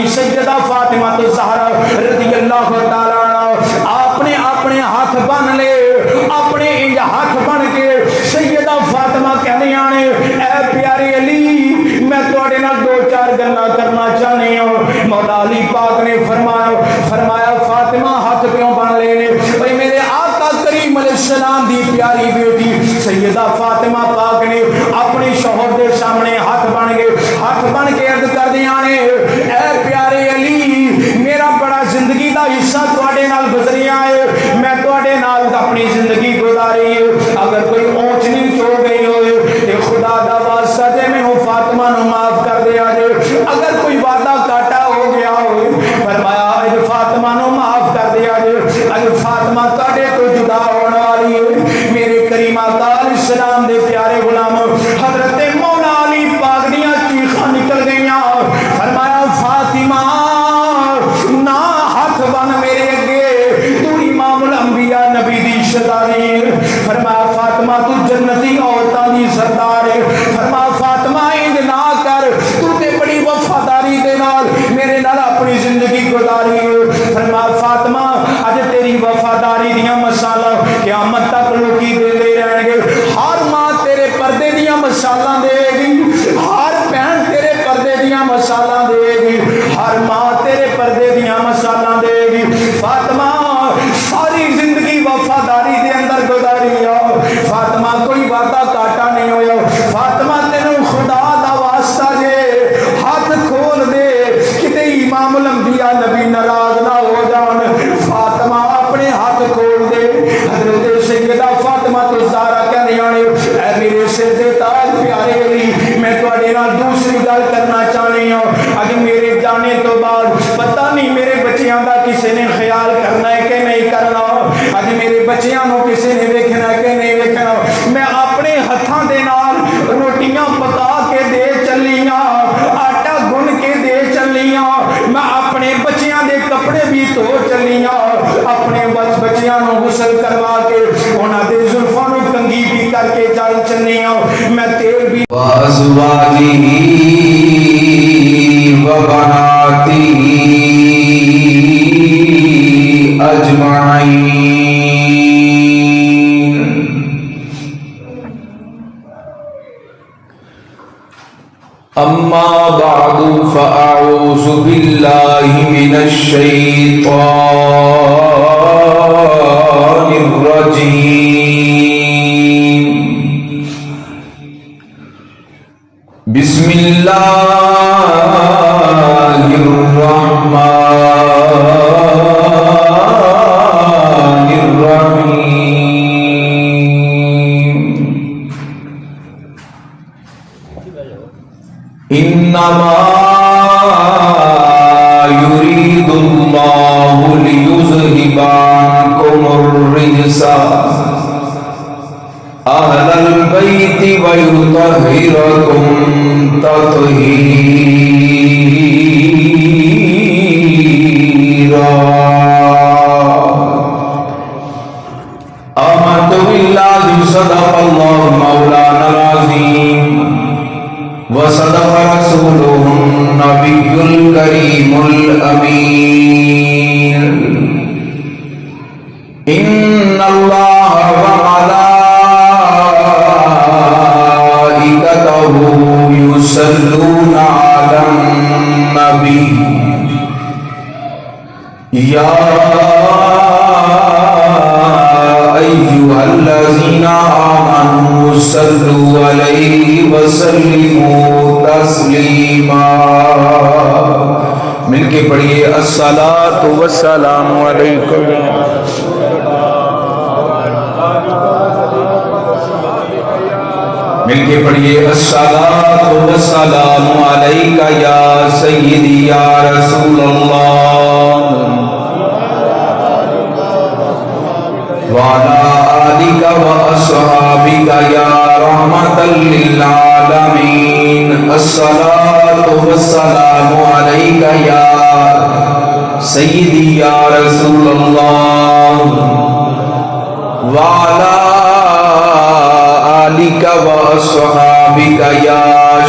Be سیدہ فاطمہ الزہرا رضی اللہ تعالیٰ عنہ آپ نے اپنے ہاتھ بن لے، اپنے انج ہاتھ بن کے سیدہ فاطمہ کہنے آنے اے پیارے علی میں تواڈے نال دو چار گلاں کرنا چاہنے ہوں۔ مولا علی پاک نے فرمایا فاطمہ ہاتھ کیوں بن لے نے؟ بھئی میرے آقا کریم علیہ السلام دی پیاری بیٹی سیدہ فاطمہ پاک نے اپنے شوہر دے سامنے ہاتھ بن کے عرض کر دیا نے اے پیارے علی میرا بڑا زندگی دا حصہ تواڈے نال گزریا ہے، میں تواڈے نال اپنی زندگی گزاری ہے، اگر کوئی اونچ نیچ ہو گئی ہوئے تے خدا دا واسطہ جے مینوں فاطمہ نو معاف کر دیا جے، اگر کوئی وعدہ کاٹا ہو گیا ہوئے فرمایا اج فاطمہ نو معاف کر دیا جے، اج فاطمہ تواڈے تو جدا ہونے والی ہے۔ میرے کریم آقا علیہ السلام دے پیارے غلام حضرت مولا علی پاک دیاں چیخاں نکل گئیاں، فرمایا فاطمہ نہ ہاتھ بن میرے اگے، تو امام الانبیاء نبی دی شہزادی ہے۔ فرمایا فاطمہ تو جنتی عورتاں دی سردار ہے۔ فرمایا فاطمہ انج نہ کر، تو تے بڑی وفاداری دے نال میرے نال اپنی زندگی گزاری ہے۔ فرمایا فاطمہ اج تیری وفاداری دیاں مثالاں قیامت تک لوکی دے رہن گے، ہر ماں تیرے پردے دیاں مثالاں دے گی، ہر بہن تیرے پردے دیاں مثالاں دے گی، ہر ماں تیرے پردے دیاں مثالاں دے گی۔ فاطمہ ساری زندگی وفاداری دے اندر گزاری ہے، فاطمہ کوئی وعدہ کاٹا نہیں ہویا۔ فاطمہ تینوں خدا دا واسطہ جے ہاتھ کھول دے کتے امام الانبیاء نبی ناراض نہ ہو جان، فاطمہ اپنے ہاتھ کھول دے۔ حضرت سیدہ فاطمہ الزہرا کہنے آنے اے میرے سر دے تاج پیارے علی میں تواڈے نال دوسری گل کرنا چاہنی ہوں، اج میرے جانے تو بعد پتہ نہیں میرے بچیاں دا کسے نے خیال کرنا ہے کہ نہیں کرنا، اج میرے بچیاں نو کسے نے ویکھنا ہے کہ نہیں ویکھنا۔ میں اپنے ہتھاں دے نال روٹیاں پکا کے دے چلیاں، آٹا گن کے دے چلیاں، میں اپنے بچیاں دے کپڑے بھی دھو چلیاں، اپنے بچیاں نو غسل کروا کے انہاں دے زلفاں نو کنگھی بھی کر کے چل چلیاں، میں تیل بھی وازواجہ وبناتہ اجمعین۔ اما بعد فاعوذ باللہ من الشیطان الرجیم۔ بسم اللہ الرحمن الرحیم۔ انما يريد الله ليذهب عنكم الرجس اهل البيت ويطهركم تطهيرا۔ آمنت بالله صدق الله مولانا العظيم وصدق رسوله النبي الكريم الأمين۔ إن الله وملائكته يصلون على النبي يا أيها الذين آمنوا صلوا عليه وسلموا تسلیما۔ مل کے پڑھیے الصلاۃ والسلام علیکم۔ مل کے پڑھیے الصلاۃ والسلام علیک یا سیدی یا رسول اللہ وعلی آلک واصحابک یا رحمۃ للعالمین۔ الصلاۃ والسلام علیک یا سیدی یا رسول اللہ وعلی آلک واصحابک یا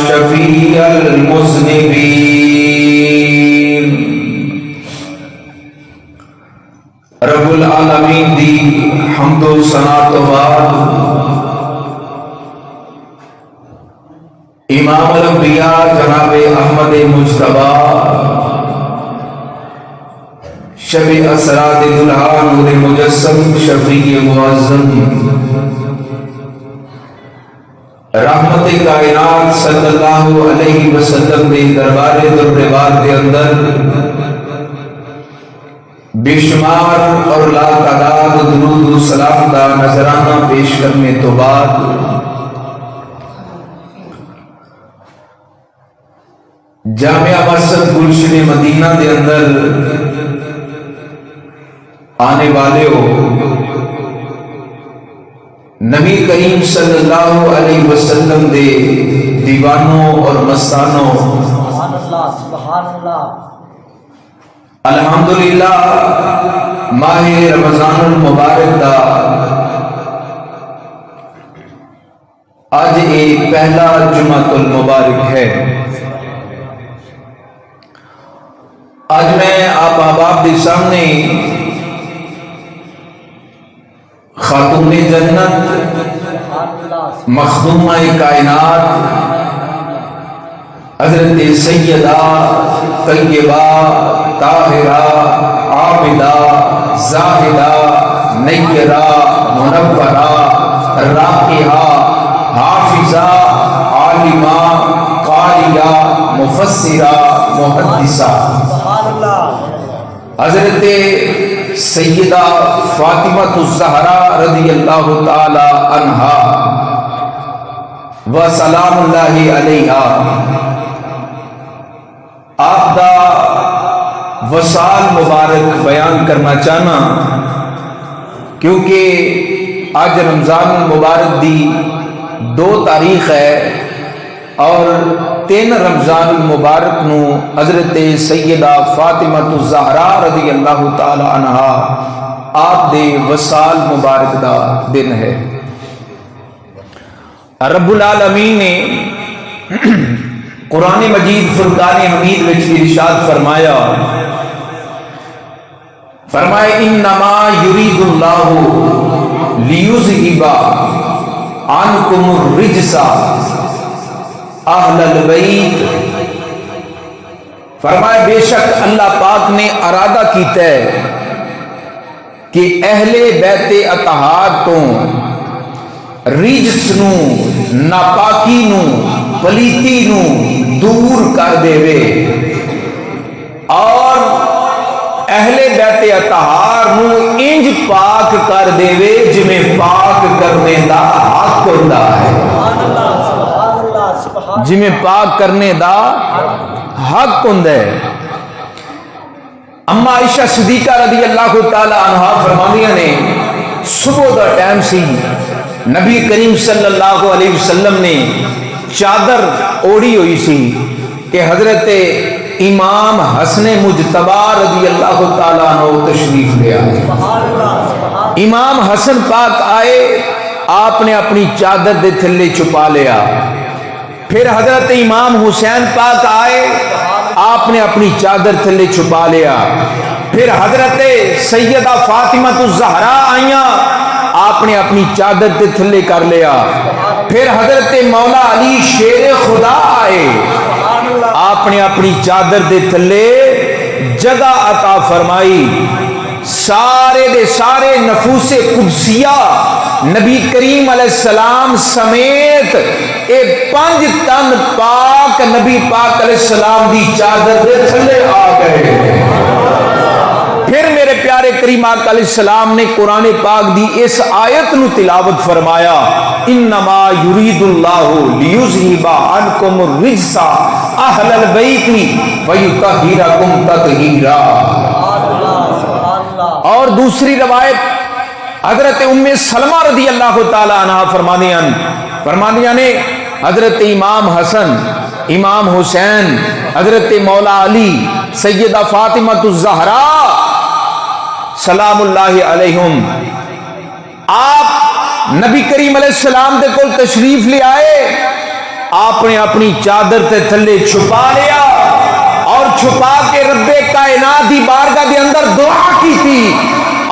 شفیع المذنبین۔ العالمین دی حمد و ثنا تو بعد امام الانبیاء جناب احمد مجتبی شب اسرا دلہا نور مجسم شفیع معظم رحمت کائنات صلی اللہ علیہ وسلم دے دربار دربار کے اندر بے شمار اور لا تعداد درود و سلام دا نذرانہ پیش کرنے تو بعد جامعہ مسجد گلشن مدینہ دے اندر آنے والے ہو، نبی کریم صلی اللہ علیہ وسلم دے دیوانوں اور مستانوں، سبحان اللہ سبحان اللہ، الحمدللہ ماہ رمضان المبارک دا آج ایک پہلا جمعۃ المبارک ہے۔ آج میں آپ احباب کے سامنے خاتون جنت مخدومہ کائنات حضرت سیدہ طیبہ طاہرہ عابدہ زاہدہ نیرہ منورہ راقیہ حافظہ عالمہ قاریہ مفسرہ محدثہ حضرت سیدہ فاطمہ الزہرا رضی اللہ تعالی عنہا و سلام اللہ علیہا، آپ دا وصال مبارک بیان کرنا چاہنا، کیونکہ آج رمضان المبارک دی 2 تاریخ ہے اور 3 رمضان المبارک نو حضرت سیدہ فاطمہ الزہرا رضی اللہ تعالی عنہا آپ دے وصال مبارک دا دن ہے۔ رب العالمین نے قرآن مجید فرقان حمید وچ ارشاد فرمایا انما یرید اللہ لیذہب عنکم الرجس اہل البیت، فرمایا بے شک اللہ پاک نے ارادہ کیتا ہے کہ اہل بیت اطہار تو رجس نو، ناپاکی نو، پلیتی نو دور کر دے وے، اور اہل بیت اطہار نو انج پاک کر دے وے جویں پاک کرنے دا حق ہوندا ہے، جی میں پاک کرنے دا حق ہوندا ہے۔ اما عائشہ صدیقہ رضی اللہ تعالی عنہا فرماندیاں نے صبح دا ٹائم سی، نبی کریم صلی اللہ علیہ وسلم نے چادر اوڑی ہوئی سی کہ حضرت امام حسن مجتبی رضی اللہ تعالی عنہ تشریف لے آئے۔ امام حسن پاک آئے، آپ نے اپنی چادر دے تھلے چھپا لیا، پھر حضرت امام حسین پاک آئے، آپ نے اپنی چادر تھلے چھپا لیا، پھر حضرت سیدہ فاطمہ الزہرا آئیاں، آپ نے اپنی چادر تے تھلے کر لیا، پھر حضرت مولا علی شیر خدا آئے، آپ نے اپنی چادر دے تھلے جگہ عطا فرمائی۔ سارے دے سارے نفوس قدسیہ نبی کریم علیہ السلام سمیت اے 5 تن پاک نبی پاک علیہ السلام دی چادر دے تھلے آ گئے۔ پھر میرے پیارے کریم آقا علیہ السلام نے قرآن پاک دی اس آیت نو تلاوت فرمایا، انما یرید اللہ لیذہب عنکم الرجس اہل البیت ویطہرکم تطہیرا۔ اور دوسری روایت حضرت ام سلمہ رضی اللہ تعالی عنہ فرمانیاں نے حضرت امام حسن، امام حسین، حضرت مولا علی، سیدہ فاطمہ الزہرا سلام اللہ علیہم، آپ نبی کریم علیہ السلام دے کول تشریف لے آئے، آپ نے اپنی چادر تے تھلے چھپا لیا اور چھپا کے رب کائنات دی بارگاہ دے اندر دعا کی تھی،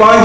5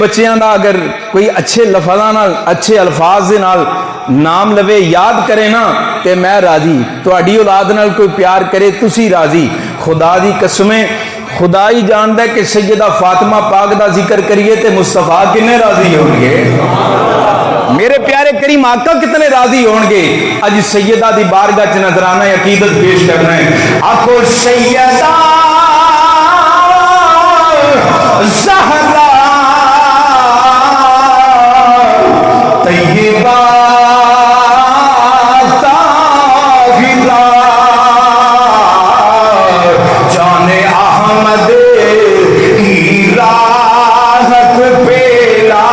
بچیاں دا اگر کوئی اچھے لفظاں نال اچھے الفاظ دے نال نام لوے یاد کرے نا تے میں راضی، تہاڈی اولاد نال کوئی پیار کرے تسی راضی۔ خدا دی قسمیں خدا ہی جاندا ہے کہ سیدہ فاطمہ پاک دا ذکر کریے تے مصطفیٰ کتنے راضی ہون گے، میرے پیارے کریم آقا کتنے راضی ہون گے۔ اج سیدہ دی بارگاہ چ نذرانہ عقیدت پیش کرنا ہے۔ آکھو سیدہ زہرا طیبہ طاہرہ جان احمد کی راحت پیلا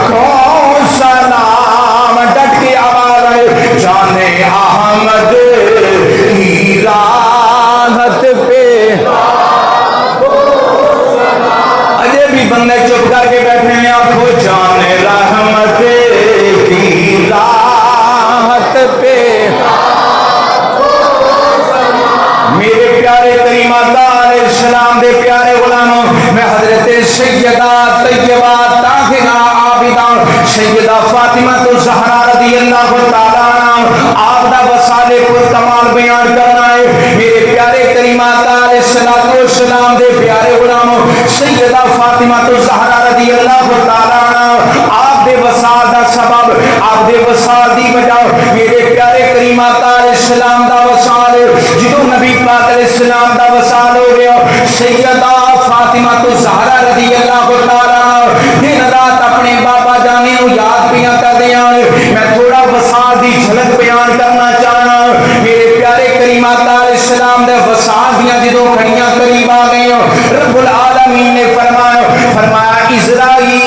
کون سلام، ڈٹ کے آواز ہے، جان احمد کی راحت پیلا۔ اجے بھی بندے چپ کر کے بیٹھے ہیں، آنکھوں جان رحمت کی راحت پہ میرے پیارے کریم آقا علیہ السلام دے پیارے غلاموں، میں حضرت سیدہ طیبہ طاہرہ عابدہ سیدہ فاطمہ الزہرا رضی اللہ تعالیٰ عنہ آپ دا وصال پر کمال بیان کرنا ہے۔ میرے پیارے کریم آقا علیہ السلام دے پیارے غلاموں، سیدہ فاطمہ الزہرا رضی اللہ تعالیٰ عنہ آپ دے وصال دا سبب، آپ دے وصال دی وجہ، میرے پیارے کریم آقا علیہ السلام دا وصال جدوں نبی پاک علیہ السلام دا وصال ہو گیا، سیدہ فاطمہ الزہرا رضی اللہ تعالیٰ عنہ دن رات اپنے بابا جانی نو یاد پیاں کر دیاں۔ میں تھوڑا وصال دی جھلک بیان کرنا چاہنا۔ میرے پیارے کریم آقا علیہ السلام دے وصال دیاں جدوں کھڑیاں قریب آ گئی، رب العالمین نے فرمایا اسرائیل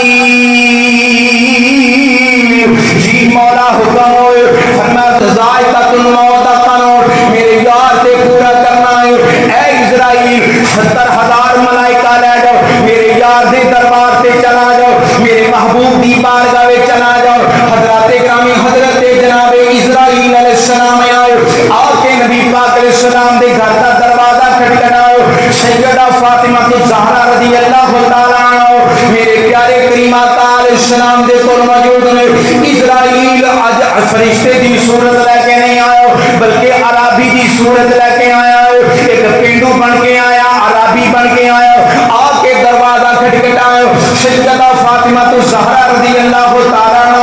جی مولا حکم ہوئے، فرمایا ذائقۃ الموت قانون میرے یار تے پورا کرنا ہے۔ اے اسرائیل 70,000 ملائکہ لے جاؤ، میرے یار دے دربار تے چلا جاؤ، میرے محبوب دی بارگاہ وچ چلا جاؤ۔ حضرت گرامی حضرت جناب اسرائیل علیہ السلام آئے، آ کے نبی پاک علیہ السلام دے گھر دا دروازہ کھٹکھٹاؤ۔ سیدہ فاطمہ الزہرا رضی اللہ تعالیٰ عنہ میرے پیارے کریم آقا علیہ السلام دے کول موجود نے۔ اسرائیل اج فرشتے دی صورت لے کے نہیں آیا بلکہ عربی دی صورت لے کے آیا ہے، ایک پینڈو بن کے آیا، عربی بن کے آیا، آ کے دروازہ کھٹکھٹایا۔ سیدہ فاطمہ الزہرا رضی اللہ تعالیٰ عنہ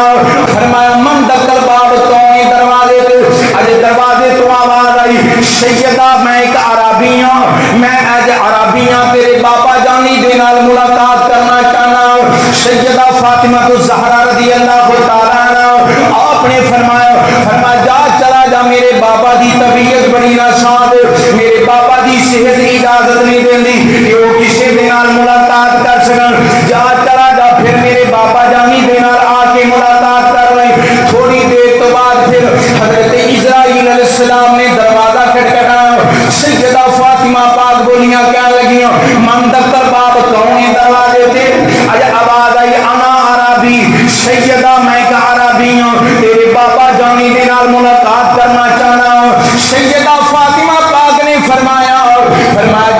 فرمایا من دخل باب کون دروازے تے، اج دروازے تو آواز آئی سیدہ میں ایک عربی ہوں، میں اج عربی ہوں، تیرے بابا جانی دے نال ملاقات کرنا چاہنا۔ سیدہ فاطمہ الزہرا رضی اللہ تعالیٰ عنہ آپ نے فرمایا جا چلا جا، میرے بابا دی طبیعت بڑی ناساز، میرے بابا دی صحت اجازت نہیں دیندی کہ وہ کسی دے نال ملاقات کر سکن، جا چلا جا پھر میرے بابا جانی دے نال آ کے ملاقات کر لیں۔ تھوڑی دیر تو بعد پھر حضرت اسرائیل علیہ السلام نے دروازہ کھٹکھٹایا۔ سیدہ فاطمہ پاک بولیاں کیا لگیاں من دخل باب کون دروازے تے، اج آواز آئی انا عربی، سیدہ میں ایک عربی ہوں، تیرے بابا جانی دے نال ملاقات کرنا چاہنا۔ سیدہ فاطمہ پاک نے فرمایا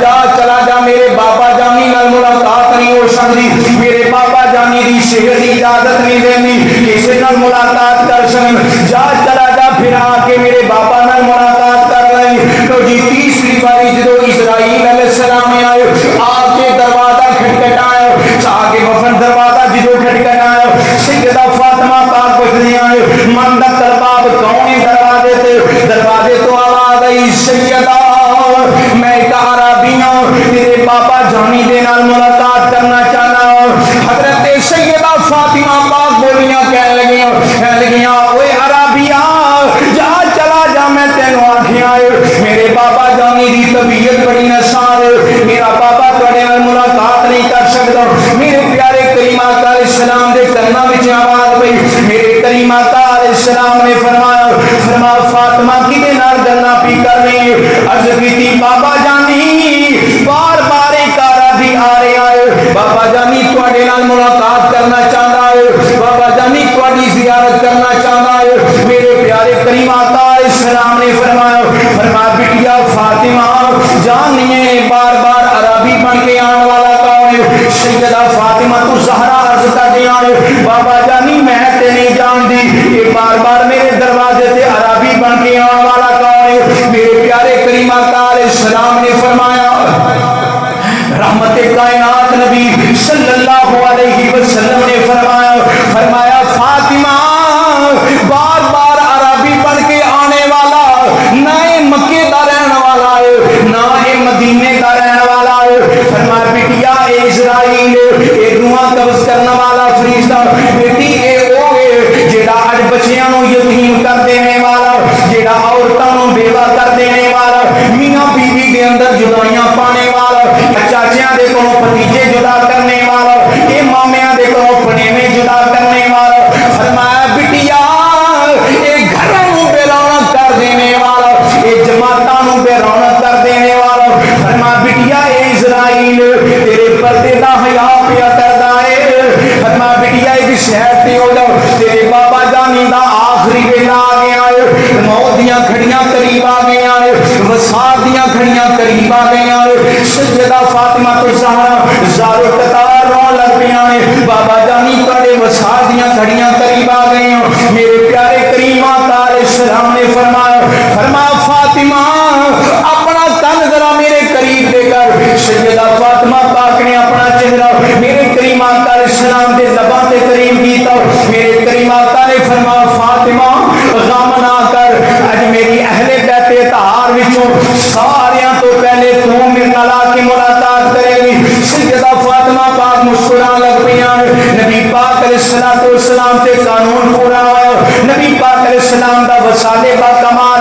جا چلا جا، میرے بابا جانی نال ملاقات نہیں ہو سکتی، میرے بابا جانی دی صحت اجازت نہیں دینی کسی نال ملاقات کر سکن، جا چلا جا پھر آ کے میرے بابا نال ملاقات کر لیں۔ تو جی تیسری باری جدو اسرائیل علیہ السلام آئے، آ کے دروازہ کھٹکھٹایا، آ کے وفد دروازہ جدو کھٹکھٹایا، سیدہ فاطمہ پاک پوچھنے آئے من دخل باب کون دروازے تے، دروازے تو آواز آئی سیدہ میں ایک عربی ہوں، تیرے بابا جانی دے نال ملاقات کرنا چاہنا۔ حضرت سیدہ فاطمہ پاک بولیاں کہنے لگیاں اوے عربیہ جا چلا جا، میں تینوں آکھیا ہے میرے بابا جانی دی طبیعت بڑی ناساز، میرا بابا تواڈے نال ملاقات نہیں کر سکدا۔ میرے پیارے کریم آقا علیہ السلام دے کاناں وچ آواز پئی، میرے کریم آقا علیہ السلام نے فرمایا فاطمہ کدے نال گلاں پی کرنی، عرض کیتی بابا جانی بار بار ایک عربی آ رہا ہے، بابا جانی تواڈے نال ملاقات کرنا چاہتا ہے، بابا جانی تواڈی زیارت کرنا چاہتا ہے۔ میرے پیارے کریم آقا علیہ السلام نے فرمایا بٹیا فاطمہ جانیے بار بار عربی بن کے آنے والا کون ہے؟ سیدہ فاطمہ الزہرا دیا بابا جانی میں تے نہیں جانتی یہ بار بار میرے دروازے تے عربی بن کے آنے والا کون ہے؟ میرے پیارے کریم آقا علیہ السلام نے فرمایا رحمت کائنات نبی صلی اللہ علیہ وسلم نے فرمایا فاطمہ بار بار عربی بن کے آنے والا نہ مکے دا رہنے والا ہے نہ مدینے دا رہنے والا ہے فرمایا بیٹیا اے اسرائیل اے روحاں قبض کرنے والا فرشتہ بیٹی اے او ہے جیڑا اج بچیاں نو یتیم کر دینے والا جیڑا عورتاں نو بیوہ کر دینے والا میاں بیوی دے اندر جدائیاں پانے والا چاچیاں دے کو بھتیجے جدا کرنے والا اے مامیاں دے کو پھڑیویں جدا کرنے والا فرمایا بیٹیا اے گھراں نو بے رونق کر دینے والا اے جماعتاں نو بے رونق کر دینے والا فرمایا بیٹیا اے اسرائیل تیرے پردے دا حیا پیا کردا ہے فرمایا بیٹیا ایک شہر تے ہو جاؤ تیرے بابا جانی دا آخری ویلا آ گیا ہے موت دیاں کھڑیاں قریب آ گیا ہے وصال دیاں کھڑیاں قریب آ گیا ہے سیدہ فاطمہ الزہرا زارو قطار رون لگ پیاں نے بابا جانی تڑے وصال دیاں کھڑیاں قریب آ گئے ہیں میرے پیارے کریم آقا علیہ السلام نے فرمایا فاطمہ اپنا کن ذرا میرے قریب دے کر سیدہ فاطمہ پاک نے اپنا چہرہ میرے کریم آقا علیہ السلام دے زبان دے قریب کیتا میرے کریم آقا نے فرمایا فاطمہ غم نہ کر اج میری اہل بیت اطہار وچوں ساریاں تو پہلے تو میرے نال آ کے ملاقات کرے گی سیدہ فاطمہ پاک مسکران لگ پیاں نبی پاک علیہ الصلوۃ والسلام تے قانون پورا ہوا نبی پاک علیہ السلام دا وصال با کمال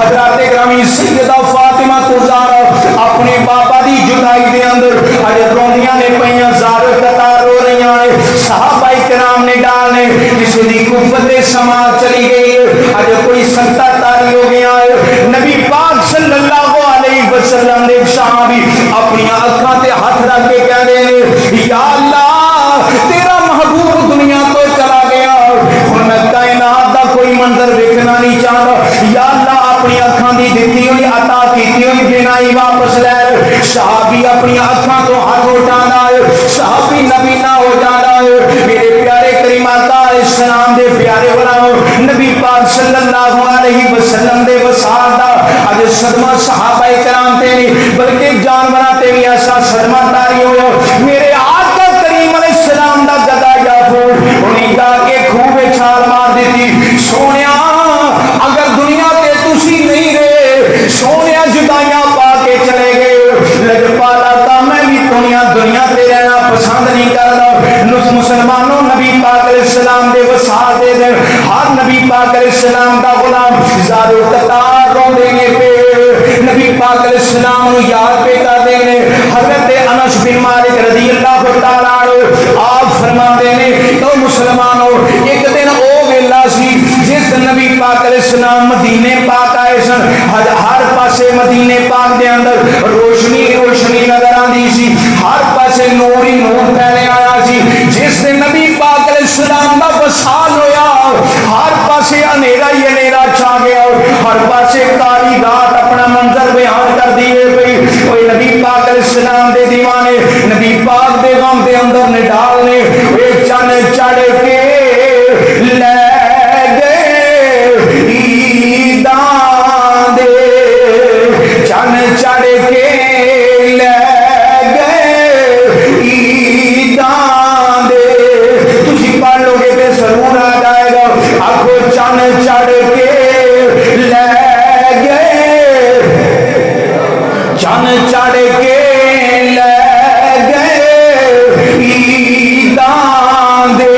حضرات گرامی سیدہ فاطمہ الزہرا اپنے بابا دی جدائی دے اندر اج روندیاں نے پیاں زار قطار رو رہیاں نے صحابہ کرام نے ڈالنے کسی دی قوت سما چلی گئی اج کوئی سنتا تاری ہو گیا ہے نبی پاک صلی اللہ علیہ وسلم نے صحابی اپنی آنکھاں تے ہاتھ رکھ کے کہہ رہے یا اللہ تیرا محبوب دنیا تو چلا گیا ہن میں کائنات دا کوئی منظر دیکھنا نہیں چاہتا یا اللہ اپنی آنکھاں دی دتی ہوئی عطا کیتی ہوئی بینائی واپس لے صحابی اپنی آنکھاں تو ہاتھ اٹھانا ہے صحابی نبی نہ ہو جانا ہے میرے پیارے کریم آقا علیہ السلام دے پیارے غلام نبی پاک صلی اللہ علیہ وسلم دے وصال دا اج صدمہ صحابہ کرام تے نہیں بلکہ جانوراں تے بھی ایسا صدمہ تاری ہویا میرے آقا کریم علیہ السلام دا گدا جعفر انہیں جا کے خوب چھال مار دیتی سونیا اگر دنیا تے تسی نہیں رہے سونیا جدائیاں پا کے چلے گئے لجپالا کا میں بھی دنیا تے رہنا پسند نہیں کرتا مسلمانوں نبی پاک علیہ السلام دے وصال دے دے ہر نبی پاک علیہ السلام دا غلام زارو قطار رو دینے پہ نبی پاک علیہ السلام نو یاد پہ کر دینے حضرت انس بن مالک رضی اللہ تعالیٰ عنہ آپ فرما دینے تو مسلمانوں ایک دن او ویلا سی جس نبی پاک علیہ السلام مدینے پاک آئے سن ہر پاسے مدینے پاک دے اندر روشنی روشنی نظر آندی سی ہر پاسے نور ہی نور پھیلے آیا سی جس نے نبی پاک علیہ السلام دا وصال ہویا ہر پاسے اندھیرا ہی اندھیرا چھا گیا ہر پاسے کالی رات اپنا منظر بیان کر دیے پئی کوئی نبی پاک علیہ السلام دے دیوانے نبی پاک دے غم دے اندر نے ڈالنے ایک چن چڑھ کے لے گئے عیداں دے چن چڑھ کے لے پڑھ لو گے تو ضرور آ جائے گا آنکھوں چن چڑھ کے لے گئے چن چڑھ کے لے گئے عیداں دے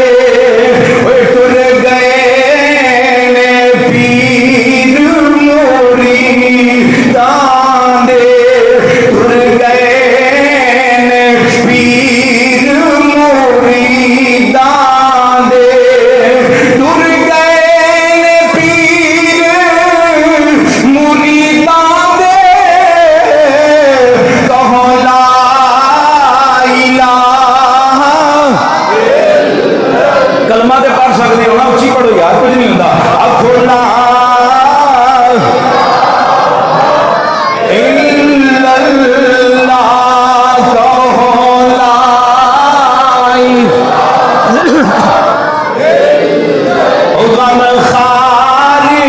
غم خاری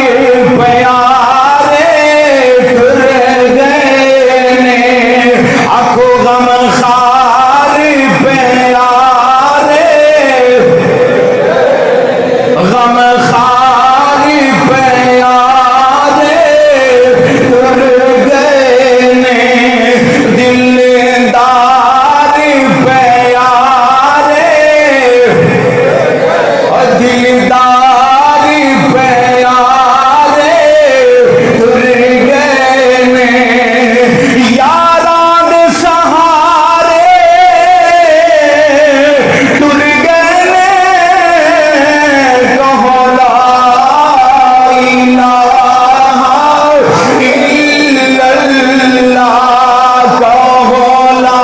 پیارے ٹر گئے نے آنکھوں غم خاری پیارے غم خاری پیارے ٹر گئے نے دلدار پیارے دلدار پیارے ٹر گئے نے یاراں دے سہارے ٹر گئے نے کہو لا الہ الا اللہ کہو لا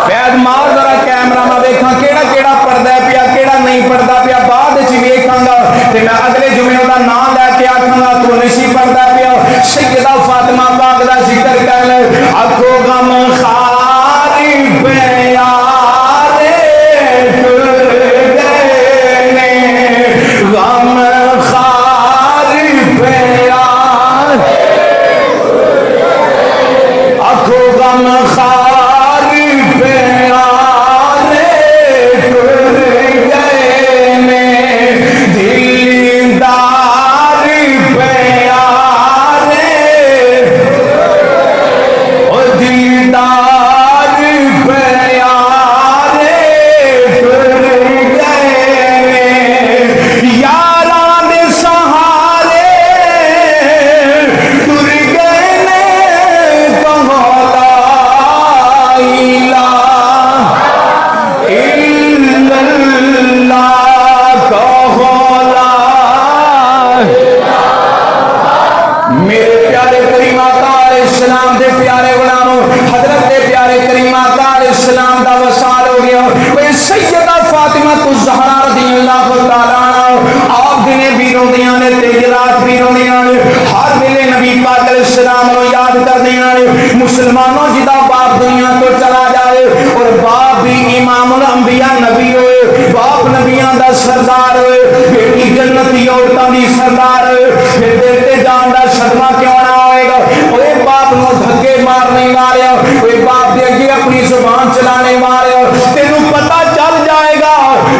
فیض مار ذرا کیمرہ میں دیکھاں کیڑا کیڑا پڑھدا ہے پیا کیڑا نہیں پڑھدا پیا بعد وچ ویکھاں گا تے میں اگلے جمعے دا نام لے کے آکھاں گا تو نہیں پڑھدا پیا سیدہ فاطمہ پاک دا ذکر کر لے آکھو غم خاری پیارے ٹر گئے نے غم خاری پیارے آکھو غم خاری پیارے ٹر گئے نے دلدار پیارے او دلدار پیارے ٹر گئے نے یاراں دے سہارے ٹر گئے نے کہو لا الہ الا اللہ کہو لا میرے پیارے کریم آقا علیہ السلام دے پیارے غلاموں حضرت دے پیارے کریم آقا علیہ السلام دا وصال ہو گیا اے سیدہ فاطمہ الزہرا رضی اللہ تعالی عنہ آپ دنے بھی روندیاں نے تے رات بھی روندیاں نے ہر ویلے نبی پاک علیہ السلام نو یاد کردیاں نے مسلمانوں جدا باپ دنیا تو چلا جائے اور باپ بھی امام الانبیاء نبی ہوئے باپ نبیاں دا سردار ہوئے بیٹی جنتی عورتاں دی سردار ہوئے پھر دل تے جان دا صدمہ کیوں نہ آئے گا اوے باپ نو دھکے مارنے والے اوے باپ دے اگے اپنی زبان چلانے والے تینوں پتہ چل جائے گا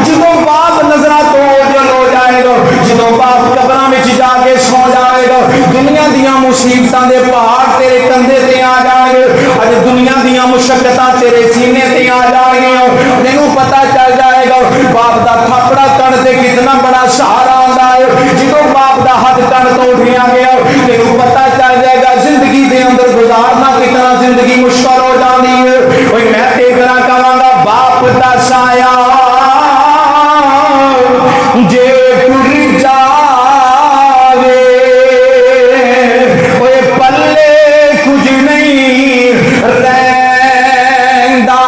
جدوں باپ نظراں تو اوجل ہو جائے گا جدوں باپ قبراں وچ جا کے سو جائے گا دنیا دیاں مصیبتاں دے پہاڑ تیرے کندھے تے آ جان گے اج دنیا دیاں مشقتاں تیرے سینے تے آ جان گیاں تینوں پتہ چل جائے گا باپ دا تھاپڑا کن تے کتنا بڑا سہارا ہوندا ہے جدوں باپ دا ہاتھ کن تو اٹھیا گیا تینوں پتہ چل جائے گا زندگی دے اندر گزارنا کتنا زندگی مشکل ہو جاندی ہے اوے میں تے کراں کہاں گا باپ دا سایہ جے ٹر جاوے اوے پلے کچھ نہیں رہندا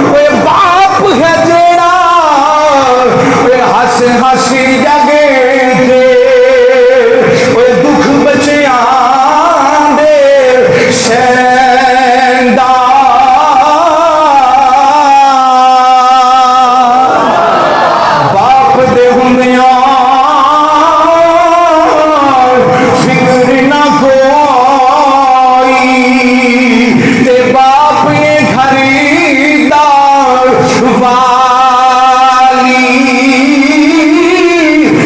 اوے باپ ہے جیڑا اوے ہس ہس جگے تے اوے دکھ بچیاں دے سیندا باپ دے ہوندیاں فکر نہ کوئی تے باپ یہ خریدار والی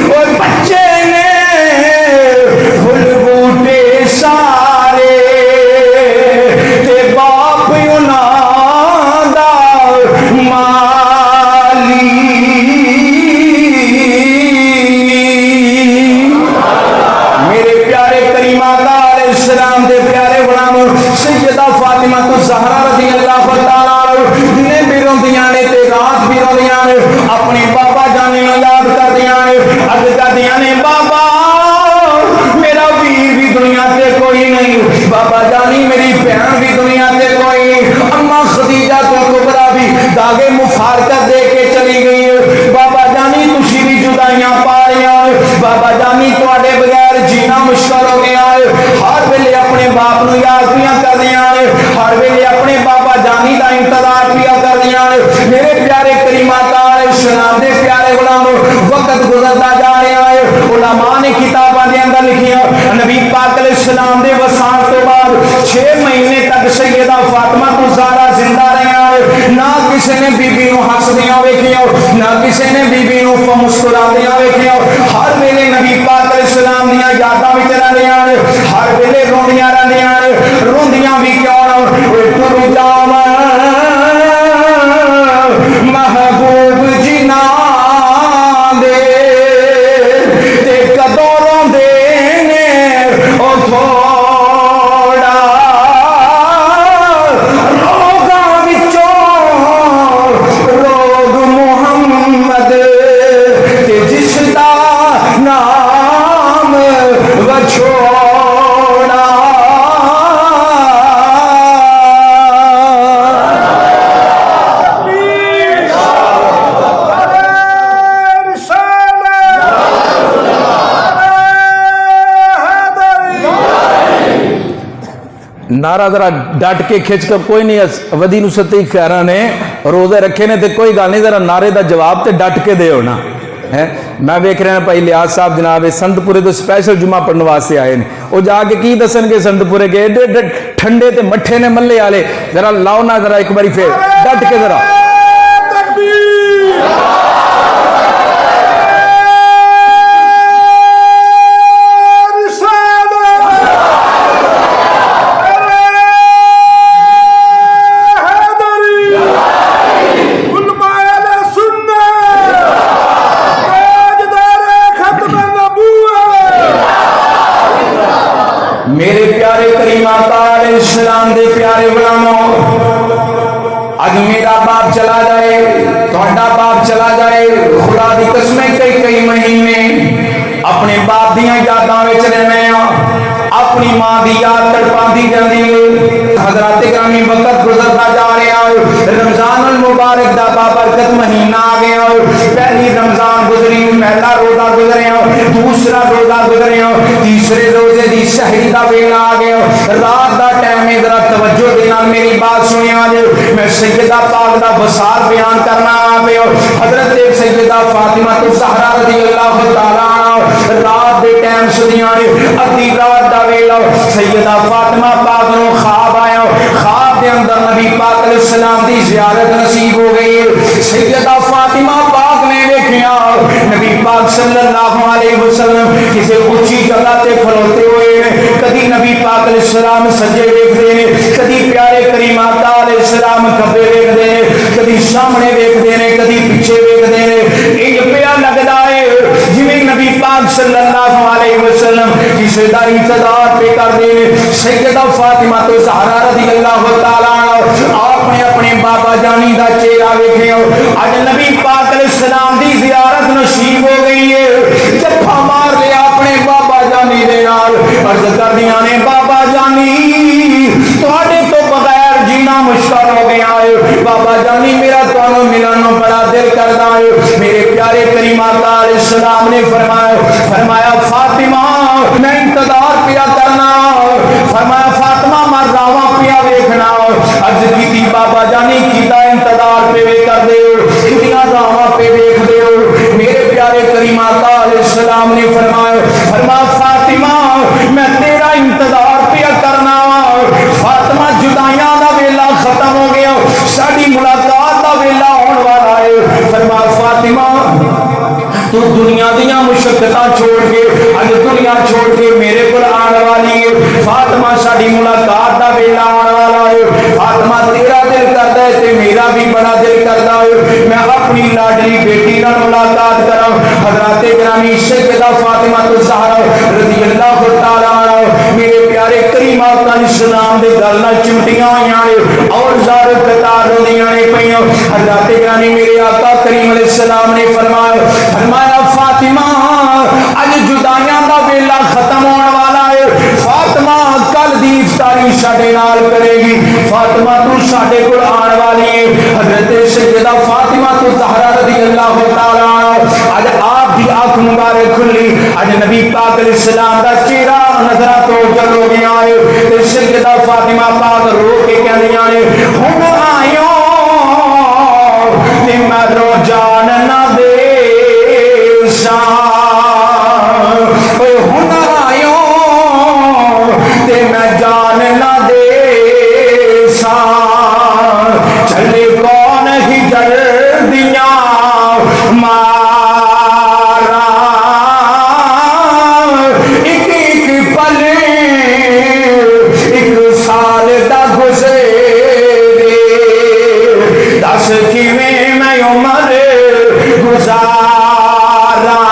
اور بچے نے پھول بوٹے سارے تے باپ انہاں دا مالی میرے پیارے کریم آقا علیہ السلام دے پیارے غلام سیدہ فاطمہ الزہرا رضی اللہ تعالی عنہ دنے بھی روندیاں نے تے رات بھی روندیاں نے اپنے بابا جانے نو یاد کردیاں نے اج کردیاں نے بابا میرا ویر بھی دنیا تے کوئی نہیں بابا جانی میری بہن بھی دنیا تے کوئی نہیں اما خدیجہ تو کبرا بھی داغے مفارقت دے کے چلی گئی بابا جانی تسی بھی جدائیاں پا رہی بابا جانی تواڈے بغیر جینا مشکل ہو گیا ہے ہر ویلے اپنے باپ نو فریاد پیا کر دیا ہر ویلے اپنے بابا جانی دا انتظار پیا کر دیا میرے پیارے کریمات السلام دے پیارے غلام وقت گزرتا جا رہا ہے علماء نے کتاباں دے اندر لکھیا نبی پاک علیہ السلام دے وصال تو بعد 6 مہینے تک سیدہ فاطمہ تو زہرا زندہ رہیا نہ کسی نے بی بی نو ہسدیاں ویکھیا نہ کسی نے بی بی نو مسکراندیاں ویکھیا ہر ویلے نبی پاک علیہ السلام دیاں یاداں وچ رہندیاں ہر ویلے روندیاں رہندیاں روندیاں بھی کیوں ٹر جاواں محبوب جنا دے تے کدوں روندے نے او تھوڑا روگاں وچوں روگ محمد تے جس دا نام وچھوڑا نعرہ ذرا ڈٹ کے کھچ کر کوئی نہیں ودی نو ستی خیرہ نے روزے رکھے نے تے کوئی گل نہیں ذرا نعرے دا جواب تے ڈٹ کے دے ہونا ہے میں ویکھ رہا بھائی لیاز صاحب جناب سنت پورے تو سپیشل جمعہ پڑھنے واسطے آئے نے وہ جا کے کی دسن گے سنت پورے کے ایڈے ٹھنڈے تے مٹھے نے ملے والے ذرا لاؤ نا ذرا ایک باری پھر ڈٹ کے ذرا میرے پیارے کریمات علیہ السلام دے پیارے غلاموں اج میرا باپ چلا جائے تہاڈا باپ چلا جائے خدا دی قسم کئی مہینے اپنے باپ دیاں یاداں وچ رہنے اپنی ماں دی یاد تڑپاندی جاندی ہے حضرات گرامی وقت گزرتا جا رہا ہے رمضان المبارک دا بابرکت مہینہ آ گیا پہلی رمضان گزری پہلا روزہ گزریا دوسرا روزہ گزریا تیسرے روزے دی سحری دا ویلا آ گیا رات دا ٹائم ہے ذرا توجہ دے نال میری بات سنیا جے میں سیدہ پاک دا وصال بیان کرنا آ پیا حضرت سیدہ فاطمہ الزہرا رضی اللہ تعالی عنہا رات دے ٹائم سدیاں ادھی رات دا ویلا سیدہ فاطمہ پاک نو خواب آیا خواب دے اندر نبی پاک علیہ السلام دی زیارت نصیب ہو گئی سیدہ فاطمہ پاک نے دیکھیا نبی پاک صلی اللہ علیہ وسلم کسی اونچی جگہ تے کھلوتے ہوئے کدی نبی پاک علیہ السلام سجے ویکھدے نے کدی پیارے کریمات علیہ السلام کھبے ویکھدے نے کدی سامنے ویکھدے نے کدی پیچھے ویکھدے نے اے پیا لگدا ہے جویں نبی پاک صلی اللہ علیہ وسلم کسی دا انتظار پہ کر دے سیدہ فاطمہ الزہرا رضی اللہ تعالی عنہا آپ نے اپنے بابا جانی دا چہرہ ویکھیا اج نبی پاک علیہ السلام دی زیارت نصیب ہو گئی ہے جفا مار لیا اپنے بابا جانی دے نال عرض کردیاں نے بابا جانی تواڈے تو بغیر جینا مشکل ہو گیا ہے بابا جانی میرا تانوں ملن نوں بڑا دل کردا ہے میرے پیارے کریمات علیہ السلام نے فرمایا فاطمہ میں انتظار پیا کرنا فرمایا فاطمہ میں راواں پیا ویکھنا عرض کیتی بابا جانی کیتا انتظار پہ کر دے کتنا راواں پہ ویکھ دے میرے پیارے کریمات علیہ السلام نے فرمایا فاطمہ میں تیرا انتظار پیا کرنا فاطمہ جدائیاں دا ویلا ختم ہو گیا ساڈی ملاقات دا ویلا ہون والا ہے فرمایا فاطمہ تو دنیا دیاں مشقتاں چھوڑ کے اج دنیا چھوڑ کے میرے کول آن والی ہے فاطمہ ساڈی ملاقات دا ویلا آن والا ہے فاطمہ تیرا دل کردا ہے تے میرا بھی بڑا دل کردا ہے میں اپنی لاڈلی بیٹی نال ملاقات کراں حضرات گرامی سیدہ فاطمہ الزہرا رضی اللہ تعالی عنہا میرے پیارے کریمات السلام دے گل نال چمٹیاں ہویاں اور زار قطار ہوندیاں نے پیاں حضرات گرامی میرے آقا کریم علیہ السلام نے فرمایا فاطمہ اج جدائیاں دا ویلا ختم ہون والا ہے فاطمہ کل دی افطاری ساڈے نال کرے گی فاطمہ تو ساڈے کول آن والی ہے حضرت سیدہ فاطمہ الزہرا رضی اللہ تعالی عنہا اج آپ دی آنکھ مبارک کھلی اج نبی پاک علیہ السلام دا چہرہ نظراں تو اوجل ہو گیا ہے تے سیدہ فاطمہ پاک رو کے کہندیاں نے ہن آئیو تے میں رو جان نہ دے سا اوے ہن آئیو تے میں جان نہ دے سا چلے کون ہی جل دیاں مارا ایک ایک پل ایک سال دا گزرے دس کیویں میں عمر گزارا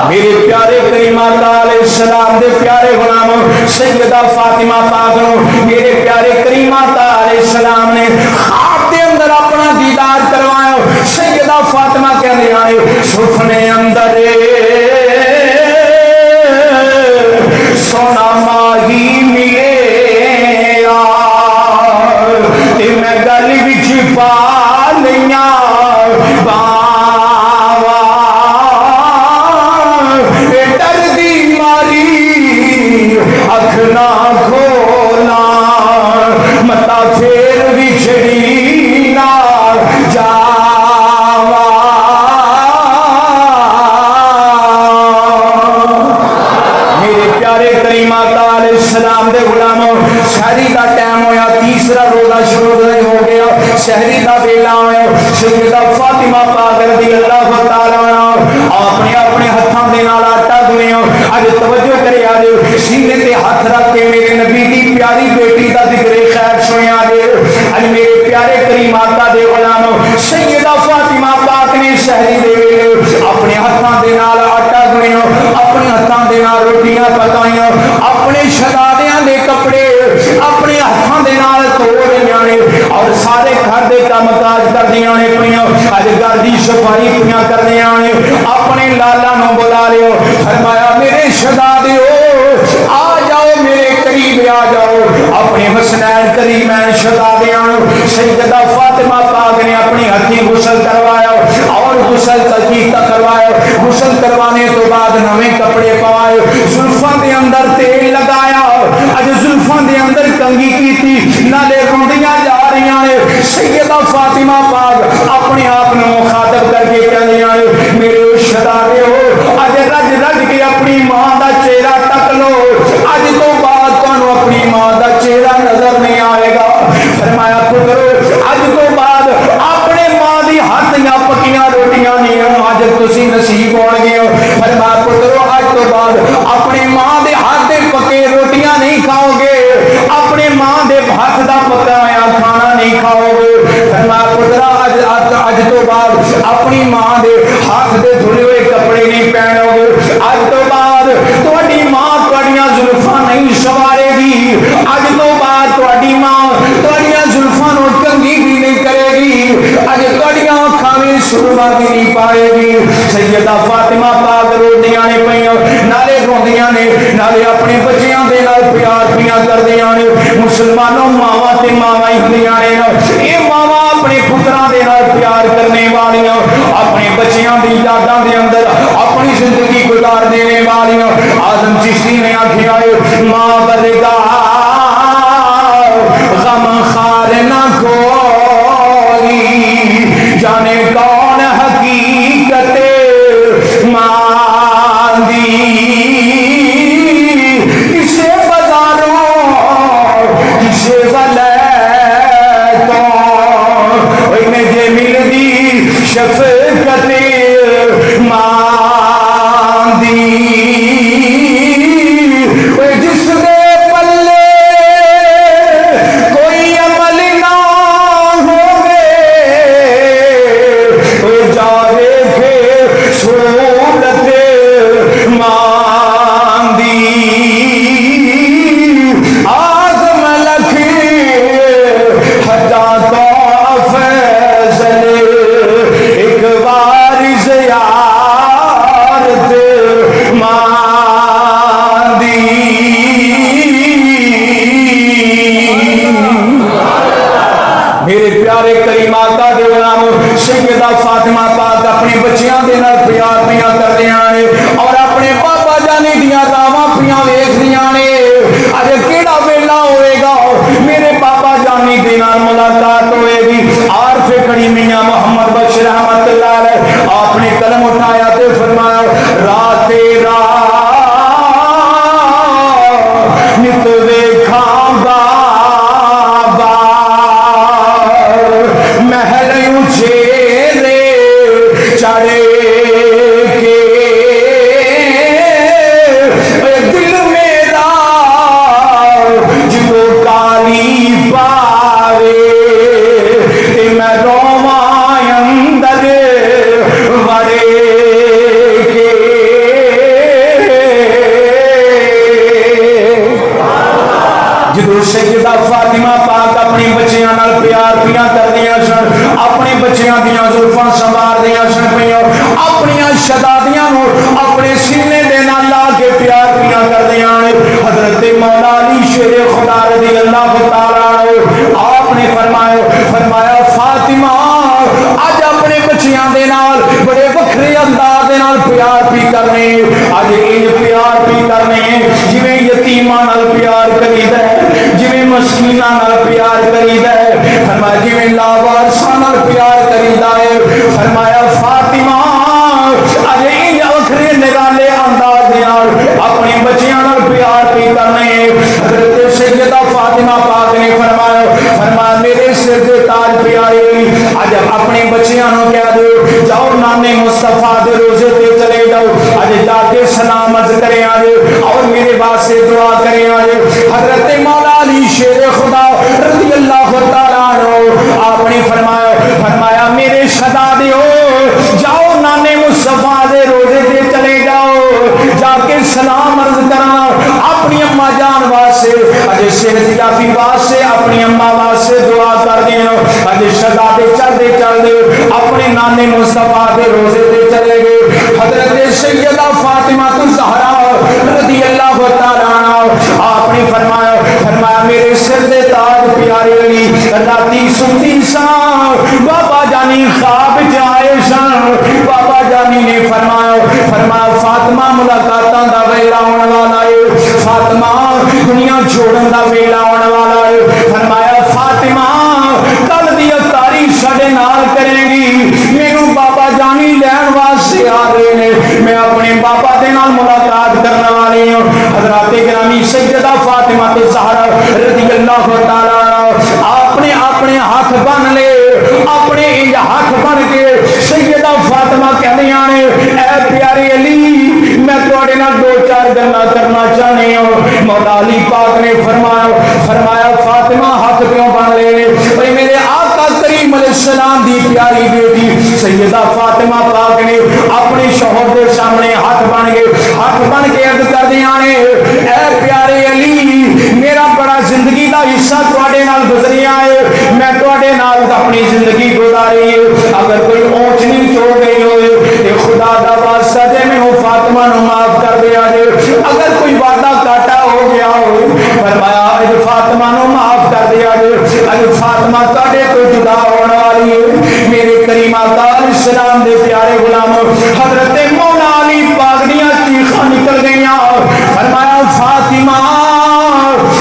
میرے پیارے کریم آقا علیہ السلام دے پیارے غلام سیدہ فاطمہ پاک نو میرے پیارے کریم آقا علیہ السلام نے خواب دے اندر اپنا دیدار کروایا سیدہ فاطمہ کہندی آئے سفنے اندر سونا ماہی ملے تے میں گل وچ پا لیاں باوا ڈر دی ماری اکھ نہ کھولا متا پھر وچھڑی نہ جاوا میرے پیارے کریم آقا علیہ السلام دے غلاموں شہری دا ٹائم ہویا تیسرا روزہ شروع ہو گیا شہری دا ویلا ہویا سیدہ فاطمہ پاک رضی اللہ تعالی عنہ اپنے اپنے ہتھاں دے نال آٹا گنیا اج توجہ کرے آجے سینے تے ہاتھ رکھ کے میرے نبی دی پیاری بیٹی دا ذکر خیر سنیا جے اج میرے پیارے کریم آقا دے غلاموں سیدہ فاطمہ پاک نے شہری دے ویلے اپنے ہتھاں دے نال آٹا گنیا اپنے ہتھاں دے نال روٹیاں پکائیاں اپنے شہزادیاں دے کپڑے اپنے ہتھاں دے نال دھو رہیاں نے اور سارے گھر دے کام کاج کردیاں نے پیاں اج گھر دی صفائی پیاں کردیاں نے اپنے لالا نو بلا لیو فرمایا میرے شہزادیو آ جاؤ میرے قریب آ جاؤ اپنے حسنین کریمین شہزادیاں سیدہ فاطمہ پاک نے اپنی ہتھی غسل کروایا اور غسل تقیقہ کروایا غسل کروانے تو بعد نویں کپڑے پوائے زلفاں دے اندر تیل لگایا اج زلفاں دے اندر کنگھی کی تھی نالے روندیاں جا رہی ہیں سیدہ فاطمہ پاک اپنے آپ نے مخاطب کر کے کہندیاں میرے شہزادے ہو اج رج رج کے اپنی ماں دا چہرہ تک لو اج تو بعد تانوں اپنی ماں دا چہرہ نظر نہیں آئے گا فرمایا پترو اج تو بعد اپنے ماں دی ہاتھ یا پکیاں روٹیاں نہیں اج تسی نصیب ہون گے فرمایا پترو اج تو بعد اپنی ماں دے ہاتھ دے پکے روٹیاں نہیں کھاؤ گے اپنے ماں دے ہاتھ دا پکایا کھانا نہیں کھاؤ گے فرمایا پترا اج تو بعد اپنی ماں دے ہاتھ دے دھلے ہوئے کپڑے نہیں پہنو گے اج تو بعد تہاڈی ماں تہاڈیاں زلفاں نہیں سوارے گی اج تو بعد تہاڈی ماں تہاڈیاں زلفاں نوں کنگھی بھی نہیں کرے گی اج تہاڈیاں اکھاں وچ سرما بھی نہیں پائے گی سیدہ فاطمہ پاک روندیاں نے پیاں نالے روندیاں نے نالے اپنے بچیاں دے نال پیار پیاں کردیاں نے مسلمانوں ماواں تے ماواں ہی ہوندیاں نے اے ماواں اپنے پتراں دے نال پیار کرنے والیاں اپنے بچیاں دی یاداں دے اندر اپنی زندگی گزار دینے والیاں اعظم چشتی نے آکھیا ماں ورگا غم خار نہ کوئی جانے کون حقیقت ماندی کسے بازاروں کسے غلطوں انہیں جے مل دی شفقت ماندی جس دے پلے کوئی عمل نہ ہوگے جاوے کے صورت ماندی آزم لکھی حجا تو فیصل ایک بار زیارت ماندی میرے پیارے کریم آقا دے غلام سیدہ فاطمہ پاک اپنی بچیاں دے نال پیار پیاں کردیاں نے جدو سیدہ فاطمہ پاک اپنے بچیاں نال پیار پیاں کردیاں سن اپنے بچیاں دیاں زلفاں سنوار دیاں سن پیاں اپنی شہزادیاں نو اپنے سینے دے نال لا کے پیار پیاں کردیاں حضرت مولا علی شیر خدا رضی اللہ تعالی عنہ آپ نے فرمایا فاطمہ اج اپنے بچیاں دے نال بڑے وکھرے انداز دے نال پیار پی کرنے اج انج پیار پی کرنے جویں یتیماں نال پیار کریدا ہے جویں مسکیناں نال پیار کریدا ہے فرمایا جویں لاوارثاں نال پیار کریدا ہے فرمایا فاطمہ اج انج وکھرے نرالے انداز دے نال اپنے بچیاں نال پیار پی کرنے حضرت سیدہ فاطمہ پاک نے فرمایا میرے سر دے تاج پیارے اج اپنے بچیاں نو کہہ دو جاؤ نانے مصطفیٰ دے روزے تے چلے جاؤ اج جا کے سلام عرض کریں آجے اور میرے واسطے دعا کریں آجے حضرت مولا علی شیر خدا رضی اللہ تعالیٰ عنہ آپ نے فرمایا میرے شہزادیو جاؤ نانے مصطفیٰ دے روزے تے چلے جاؤ جا کے سلام عرض کرنا اپنی اماں جان واسطے اج صحت یابی واسطے اپنی اماں واسطے دعا کر دینا اج شہزادے چلدے اپنے نانے مصطفیٰ دے روزے تے چلے گئے حضرت سیدہ فاطمہ الزہرا رضی اللہ تعالی عنہا آپ نے فرمایا میرے سر دے تاج پیارے علی راتی سنتی سا بابا جانی خواب جائے سن بابا جانی نے فرمایا فاطمہ ملاقاتاں دا ویلا آن والا ہے فاطمہ دنیا چھوڑن دا ویلا آن والا ہے فرمایا فاطمہ کل دی افطاری ساڈے نال کرے گی مینوں بابا جانی لین واسطے آ رہے نے میں اپنے بابا دے نال ملاقات کرنے والی ہوں حضرات گرامی سیدہ فاطمہ الزہرا رضی اللہ تعالی عنہا آپ نے اپنے ہاتھ بن لے اپنے انج ہاتھ بن کے سیدہ فاطمہ کہندیاں نے اے پیارے علی میں تواڈے نال دو چار گلاں کرنا چاہنی ہوں مولا علی پاک نے فرمایا فاطمہ ہاتھ کیوں بن لے اے میرے آقا کریم علیہ السلام دی پیاری بیٹی سیدہ فاطمہ پاک نے اپنے شوہر دے سامنے ہاتھ بن کے عرض کر دیاں نے اے پیارے علی میرا بڑا زندگی دا حصہ تواڈے نال گزریا ہے میں تواڈے نال اپنی زندگی گزاری ہے اگر کوئی اونچ نیچ ہو گئی ہوئے تے خدا دا واسطہ جے میں فاطمہ نو معاف کر دیا جے اگر کوئی وعدہ کاٹا ہو گیا ہو فرمایا اج فاطمہ نو معاف کر دیا جے اج فاطمہ تواڈے تو جدا ہون والی ہے میرے کریم آقا علیہ السلام دے پیارے غلام حضرت مولا علی پاک دیاں چیخاں نکل گئیاں فرمایا فاطمہ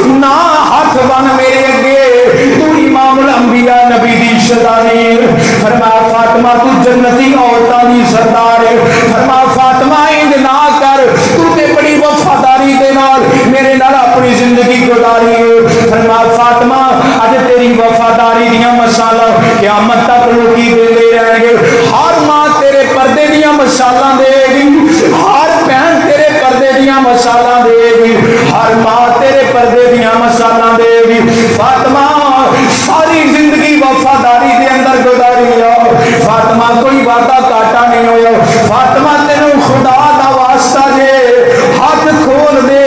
نہ ہاتھ بن میرے اگے تو امام الانبیاء نبی دی شہزادی فرمایا فاطمہ تو جنتی عورتاں دی سردار فرمایا فاطمہ انج نہ کر تو تے بڑی وفاداری دے نال میرے نال اپنی زندگی گزاری فرمایا فاطمہ اج تیری وفاداری دیاں مثالاں قیامت تک لوکی دے رہن گے ہر ماں تیرے پردے دیاں مثالاں دے گی ہر بہن تیرے پردے دیاں مثالاں دے گی ہر ماں تیرے پردے دیاں مثالاں دے گی فاطمہ ساری زندگی وفاداری دے اندر گزاری ہے فاطمہ کوئی وعدہ کاٹا نہیں ہویا فاطمہ تینوں خدا دا واسطہ دے ہاتھ کھول دے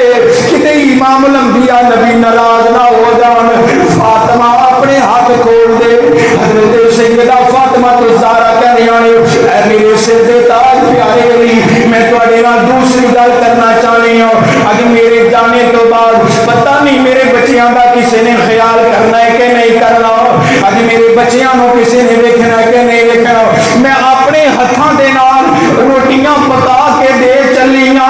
کتے امام الانبیاء نبی ناراض نہ ہو جان فاطمہ اپنے ہاتھ کھول دے حضرت سیدہ فاطمہ الزہرا کہندیاں نے اے میرے سر دے تاج پیارے علی میں تواڈے نال دوسری گل کرنا چاہنی ہوں اج میرے جانے تو بعد پتہ نہیں میرے بچیاں دا کسے نے خیال کرنا ہے کہ نہیں کرنا اج میرے بچیاں نو کسے نے ویکھنا ہے کہ نہیں ویکھنا میں اپنے ہتھاں دے نال روٹیاں پکا کے دے چلیاں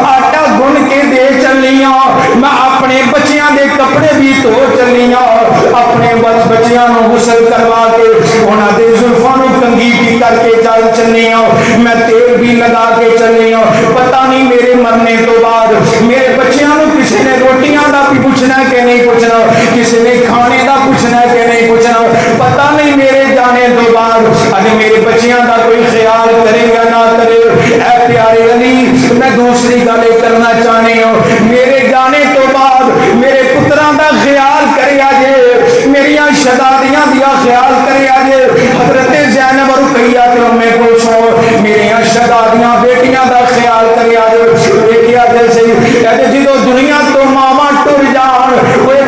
آٹا گن کے دے چلیاں میں اپنے بچیاں دے کپڑے بھی دھو چلیاں اپنے بچیاں نو غسل کروا کے انہاں دے زلفاں نو کنگھی بھی کر کے چل چلیاں میں تیل بھی لگا کے چلیاں پتہ نہیں میرے مرنے تو بعد میرے بچیاں نو کسی نے روٹیاں دا بھی پوچھنا کہ نہیں پوچھنا کسی نے کھانے دا پوچھنا کہ نہیں پوچھنا پتہ نہیں میرے جانے تو بعد اج میرے بچیاں دا کوئی خیال کرے گا نہ کرے اے پیارے علی میں دوسری گل کرنا چاہنی ہوں میرے جانے تو بعد میرے پتراں دا خیال کریا جے میریاں شہزادیاں دیا خیال کریا جے حضرت زینب اور رقیہ تے ام کلثوم میریاں شہزادیاں بیٹیاں دا خیال کریا جے ویکھیا جے سی جدوں دنیا تو ماواں ٹر جان اوے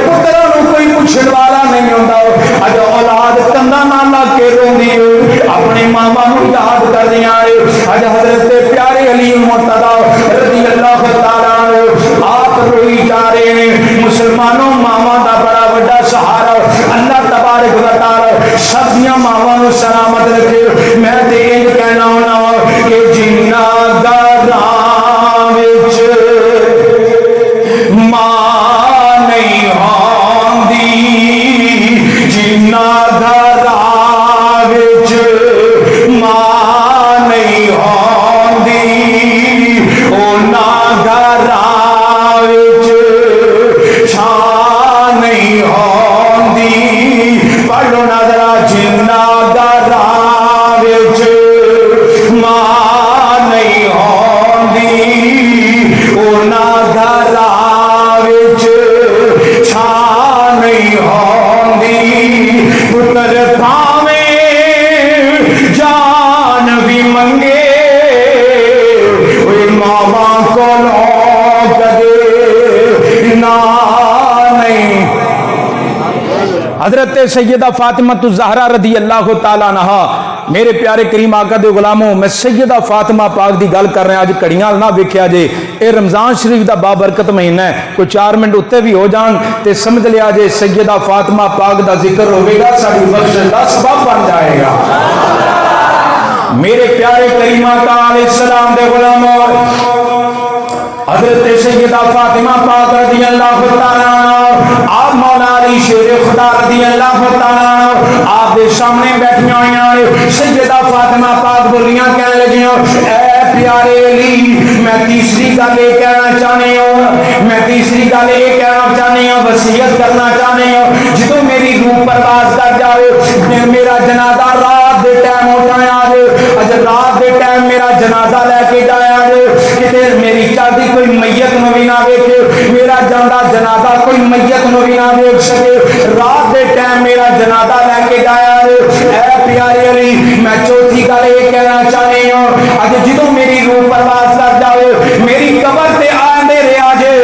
حضرت سیدہ فاطمہ الزہرا رضی اللہ تعالیٰ عنہا میرے پیارے کریم آقا دے غلاموں میں سیدہ فاطمہ پاک دی گل کر رہے ہیں اج کڑیاں نہ ویکھیا جے اے رمضان شریف دا بابرکت مہینہ ہے کوئی 4 منٹ اتے بھی ہو جان تے سمجھ لیا جے سیدہ فاطمہ پاک دا ذکر ہوے گا ساڈی بخشش دا سبب بن جائے گا میرے پیارے کریم آقا علیہ السلام دے غلاموں حضرت سیدہ فاطمہ پاک رضی اللہ تعالیٰ عنہ آپ مولا علی شیر خدا رضی اللہ تعالیٰ عنہ آپ دے سامنے بیٹھیاں ہوئیاں سیدہ فاطمہ پاک بولیاں کہنے لگیاں اے پیارے علی میں تیسری گل یہ کہنا چاہنی ہوں میں تیسری گل یہ کہنا چاہنی ہوں وصیت کرنا چاہنی ہوں جدوں میری روح پرواز کر جائے میرا جنازہ رات دے ٹائم اٹھایا جائے اج رات دے ٹائم میرا جنازہ لے کے جایا جائے کہ میری چاہتی کوئی میت نو بھی نہ ویکھے میرا جاندا جنازہ کوئی میت نو بھی نہ ویکھ سکے رات دے ٹائم میرا جنازہ لے کے جایا اے پیارے علی میں چوتھی گل یہ کہنا چاہنی ہوں اج جدوں میری روح پرواز کر جائے میری قبر تے آندے رہیا جے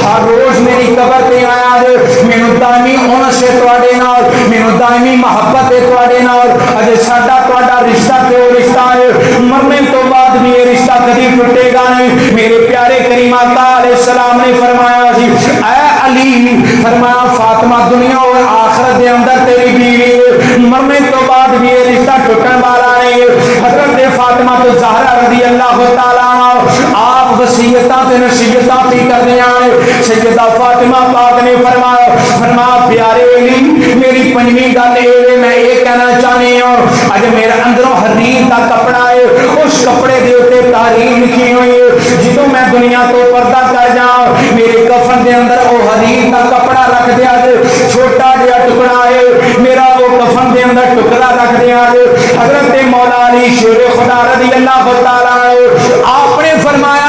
ہر روز میری قبر تے آیا جے مینوں دائمی انس ہے تواڈے نال مینوں دائمی محبت ہے تواڈے نال اج ساڈا تواڈا رشتہ تے او رشتہ ہے مرنے تو بعد بھی یہ رشتہ کبھی ٹوٹے گا نہیں میرے پیارے کریم آقا علیہ السلام نے فرمایا سی اے علی فرمایا فاطمہ دنیا اور آخرت دے اندر تیری بیوی مرنے تو بعد بھی یہ رشتہ ٹوٹن والا نہیں حضرت فاطمہ تو زہرا رضی اللہ تعالیٰ عنہ آپ وصیتاں تے نصیحتاں بھی کردے ہیں سیدہ فاطمہ پاک نے فرمایا پیارے علی میری پنجویں گل اے میں یہ کہنا چاہنی ہوں اج میرے اندروں حریر دا کپڑا ہے اس کپڑے دے اوتے تحریر لکھی ہوئی ہے جدوں میں دنیا تو پردہ کر جاؤں میرے کفن دے اندر او حریر دا کپڑا رکھ دیا جے چھوٹا جہا ٹکڑا ہے میرا وہ کفن دے اندر ٹکڑا رکھ دیا جے حضرت مولا علی شیر خدا رضی اللہ تعالیٰ آپ نے فرمایا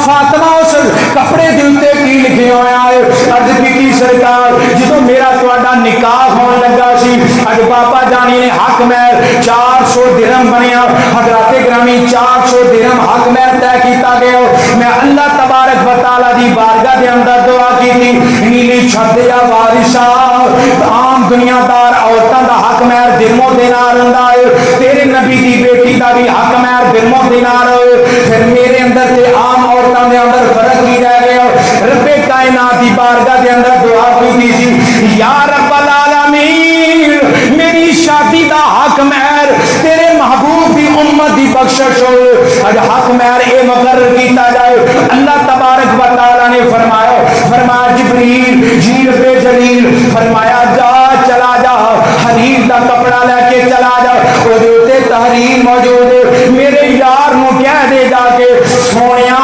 فاطمہ اس کپڑے دے اوتے کی لکھے ہویا ہے عرض کی سرکار جدوں میرا تواڈا نکاح ہون لگا سی اج بابا جانی نے حق مہر 400 درہم بنیا حضرات گرامی 400 درہم حق مہر طے کیتا گیا میں اللہ تبارک و تعالی دی بارگاہ دے اندر دعا کیتی نیلی چھت یا وارثا عام دنیا دار عورتاں دا حق مہر درہم و دینار ہوندا ہے تیرے نبی دی بیٹی دا بھی حق مہر درہم و دینار ہے پھر میرے اندر تے عام عورتاں دے اندر فرق کی رہ گیا رب کائنات دی بارگاہ دے اندر دعا کیتی سی یا رب العالمین میری شادی دا حق مہر تیرے محبوب دی امت دی بخشش ہو اج حق مہر اے مقرر کیتا جائے اللہ تبارک و تعالی نے فرمایا جبریل جی رب جلیل فرمایا جا چلا جا حریر دا کپڑا لے کے چلا جا او دے تے تحریر موجود ہے میرے یار نو کہہ دے جا کے سونیا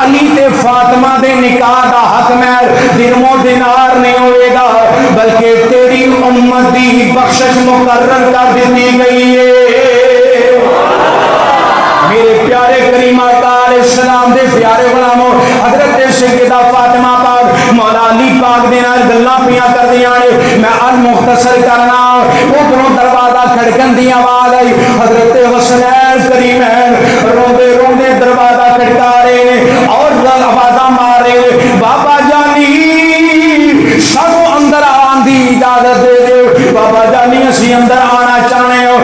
علی تے فاطمہ دے نکاح دا حق مہر درہم و دینار نہیں ہوئے گا بلکہ تیری امت دی بخشش مقرر کر دی گئی ہے میرے پیارے کریم آقا علیہ السلام دے پیارے غلاموں حضرت سیدہ فاطمہ پاک مولا علی پاک دے نال گلاں پیاں کردیاں نے میں المختصر کرنا اوپروں دروازہ کھڑکن دی آواز آئی حضرت حسنین کریمین روندے روندے دروازہ کھڑکا رہے ہیں اور آوازاں مار رہے ہیں بابا جانی سانو اندر آن دی اجازت دے دے بابا جانی اسی اندر آنا چاہنے ہو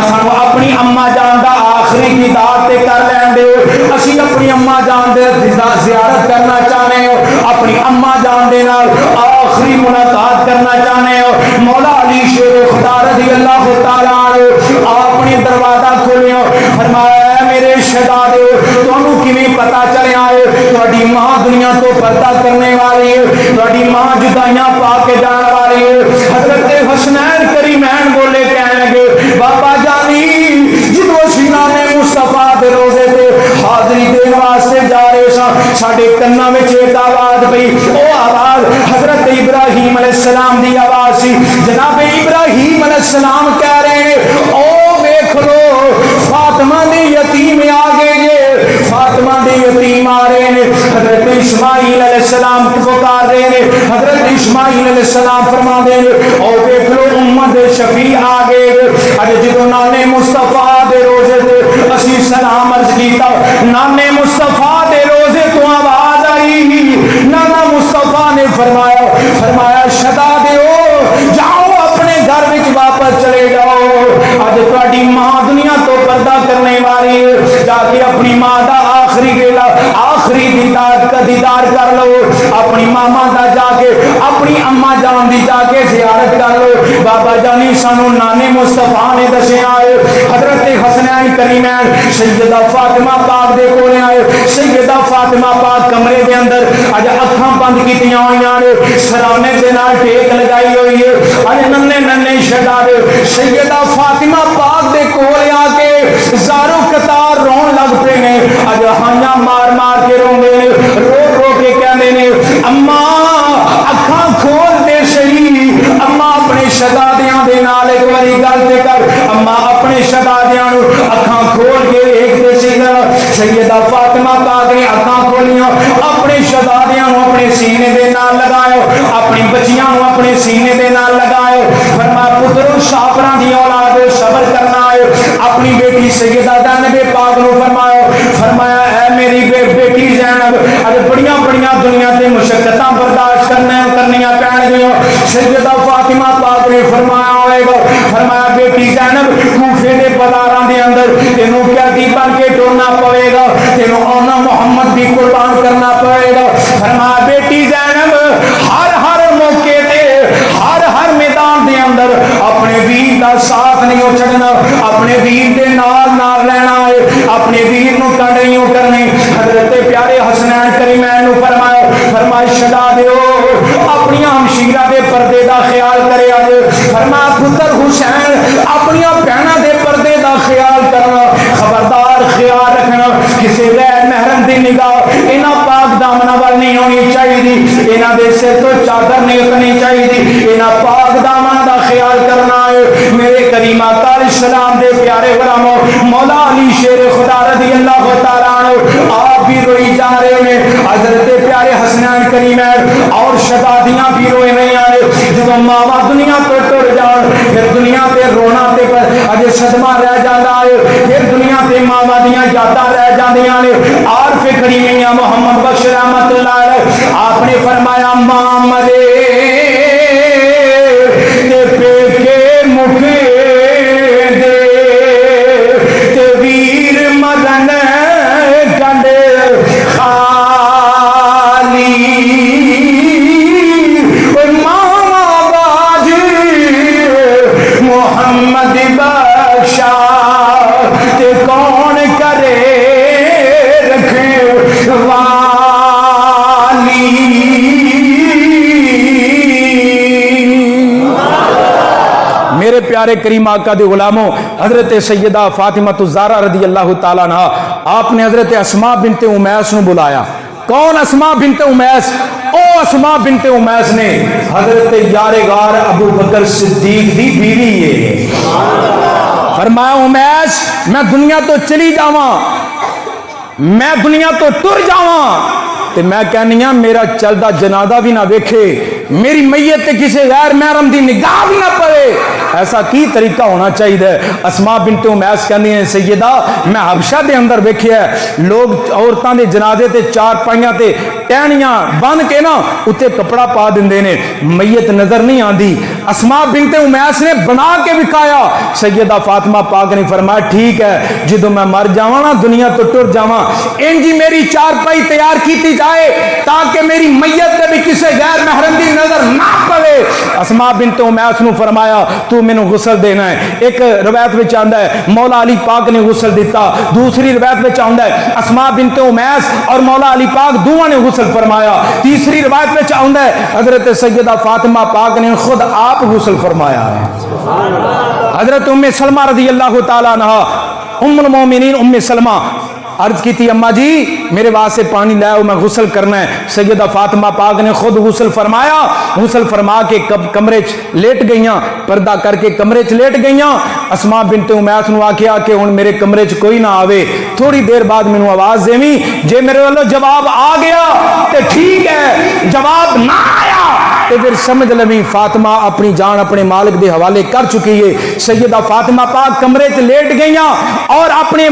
سانو اپنی اما جان دا آخری دیدار تے کر لین دے اسی اپنی اما جان دے زیارت کرنا چاہنے ہو اپنی اما جان دے نال آخری ملاقات کرنا چاہنے ہو مولا علی شیر خدا رضی اللہ تعالیٰ عنہ آپ نے دروازہ کھولیا فرمایا میرے شہزادے تانوں کیویں پتہ چلیا ہے تہاڈی ماں دنیا تو پردہ کرنے والی ہے تہاڈی ماں جدائیاں پا کے جان والی ہے حضرت حسنین کریمین بولے کہنے لگے بابا جانی جدوں سینہ نے مصطفیٰ دے روزے تے حاضری دین واسطے جا رہے سا ساڈے کناں وچ ایک آواز پئی او آواز حضرت ابراہیم علیہ السلام دی آواز سی جناب ابراہیم علیہ السلام کہہ رہے ہیں او ویکھ لو فاطمہ دی یتیم آ گئے جے فاطمہ دی یتیم آ رہے ہیں حضرت اسماعیل علیہ السلام پکار رہے ہیں حضرت اسماعیل علیہ السلام فرما دے او ویکھ لو امت دے شفیع آ گئے اج جدوں نانے مصطفیٰ دے روزے تے اسی سلام عرض کیتا نانے مصطفیٰ دے روزے تو آواز آئی نانا مصطفیٰ نے فرمایا شہزادے جاؤ گھر وچ واپس چلے جاؤ اج تہاڈی ماں دنیا تو پردہ کرنے والی جا کے اپنی ماں دا آخری ویلا آخری دیدار کر لو اپنی ماما دا جا کے اپنی اما جان دی جا کے زیارت کر لو بابا جانی سانو نانے مصطفیٰ نے دسیا ہے حضرت حسنین کریمین سیدہ فاطمہ پاک دے کولے آئے سیدہ فاطمہ پاک کمرے دے اندر اج اکھاں بند کیتیاں ہوئیاں نے سرانے دے نال ٹیک لگائی ہوئی ہے اج ننے ننے شہزادے سیدہ فاطمہ پاک دے کولے آ کے زارو قطار رون لگ پے نے اج ہائیاں مار مار کے روندے نے رو رو کے کہندے نے اما اکھاں کھول دے صحیح اما اپنے شہزادیاں دے نال ایک واری گل تے کر اما اپنے شہزادیاں نو اکھاں کھول کے ایک دے سیدہ فاطمہ پاک نے اکھاں کھولیاں اپنے شہزادیاں نو اپنے سینے دے نال لگایا اپنی بچیاں نو اپنے سینے دے نال لگایا فرمایا پترو شاپراں دی اولاد صبر کرنا ہے اپنی بیٹی سیدہ زینب پاک نو فرمایا اے میری بیٹی زینب اج بڑیاں بڑیاں دنیا تے مشقتاں برداشت کرنیاں پین گیاں سیدہ فاطمہ پاک نے فرمایا ہوئے گا فرمایا بیٹی زینب کوفے دے بازاراں دے اندر تینوں قیدی بن کے ٹرنا پوے گا تینوں آنا محمد بھی قربان کرنا پوے گا فرمایا بیٹی زینب ہر موقع تے ہر میدان دے اندر اپنے ویر دا ساتھ نہیں چھڈنا اپنے ویر دے نال رہنا ہے اپنے ویر نو کنڈیوں کرنی حضرت پیارے حسنین کریمین نو فرمایا شدا دیو اپنی ہمشیرہ دے پردے دا خیال کرے اج فرمایا پتر حسین اپنی بہناں دے پردے دا خیال کرنا خبردار خیال رکھنا کسی غیر محرم دی نگاہ انہاں پاک دامناں وال نہیں ہونی چاہیے انہاں دے سر تو چادر نہیں اتنی چاہیے انہاں پاک دامن دا خیال کرنا ہے میرے کریم آقا علیہ السلام دے پیارے غلاموں مولا علی شیر خدا رضی اللہ تعالیٰ عنہ آپ بھی روئی جا رہے ہیں حضرت پیارے حسنین کریمین اور شہزادیاں بھی روئے نہیں آئے جب ماما دنیا تو ٹر جان پھر دنیا تے رونا تے پر اج صدمہ رہ جاتا ہے پھر دنیا تے ماما دیاں یاداں رہ جاندیاں نے عارف کریمیہ محمد بخش رحمت اللہ علیہ آپ نے فرمایا ماں مرے تے پیکے مکے دے تے ویر مرن گنڈے خالی ماما باج محمد بخشا تے کون کرے رکھے والی میرے پیارے کریم آقا دے غلاموں حضرت سیدہ فاطمہ الزہرا رضی اللہ تعالیٰ عنہ آپ نے حضرت اسماء بنت امیس نو بلایا کون اسماء بنت امیس او اسماء بنت امیس نے حضرت یار غار ابو بکر صدیق دی بیوی ہے فرمایا امیس میں دنیا تو چلی جاواں میں دنیا تو ٹر جاواں تے میں کہنی ہاں میرا چلدا جنازہ بھی نہ ویکھے میری میت تے کسی غیر محرم دی نگاہ بھی نہ پڑے ایسا کی طریقہ ہونا چاہیے اسماء بنت امیس کہندی ہیں سیدہ میں حبشہ دے اندر ویکھیا ہے لوگ عورتاں دے جنازے تے چار پائیاں تے ٹہنیاں بن کے نا اتے کپڑا پا دیندے نے میت نظر نہیں آندی اسماء بنت امیس نے بنا کے وکایا سیدہ فاطمہ پاک نے فرمایا ٹھیک ہے جدوں میں مر جاواں نا دنیا تو ٹر جاواں انجی میری چار پائی تیار کیتی جائے تاکہ میری میت تے بھی کسی غیر محرم دی نظر نہ پڑے اسماء بنت امیس نو فرمایا تو مینوں غسل دینا ہے ایک روایت وچ آندا ہے مولا علی پاک نے غسل دیتا دوسری روایت وچ آندا ہے اسماء بنت امیس اور مولا علی پاک دوواں نے غسل فرمایا تیسری روایت وچ آندا ہے حضرت سیدہ فاطمہ پاک نے خود آپ غسل فرمایا ہے حضرت ام سلمہ رضی اللہ تعالی عنہا ام المومنین ام سلمہ عرض کی تھی اماں جی میرے واسطے پانی لائے میں غسل کرنا ہے سیدہ فاطمہ پاک نے خود غسل فرمایا غسل فرما کے کمرے لیٹ گئیاں پردہ کر کے کمرے لیٹ گئیاں اسماء بنت امیس نو آکھیا کہ ہن میرے کمرے کوئی نہ آوے تھوڑی دیر بعد مینوں آواز دیویں جے میرے والوں جواب آ گیا تے ٹھیک ہے جواب نہ آیا تو پھر سمجھ لویں فاطمہ اپنی جان اپنے مالک دے حوالے کر چکی ہے۔ سیدہ فاطمہ پاک کمرے چ لیٹ گئیاں اور اپنے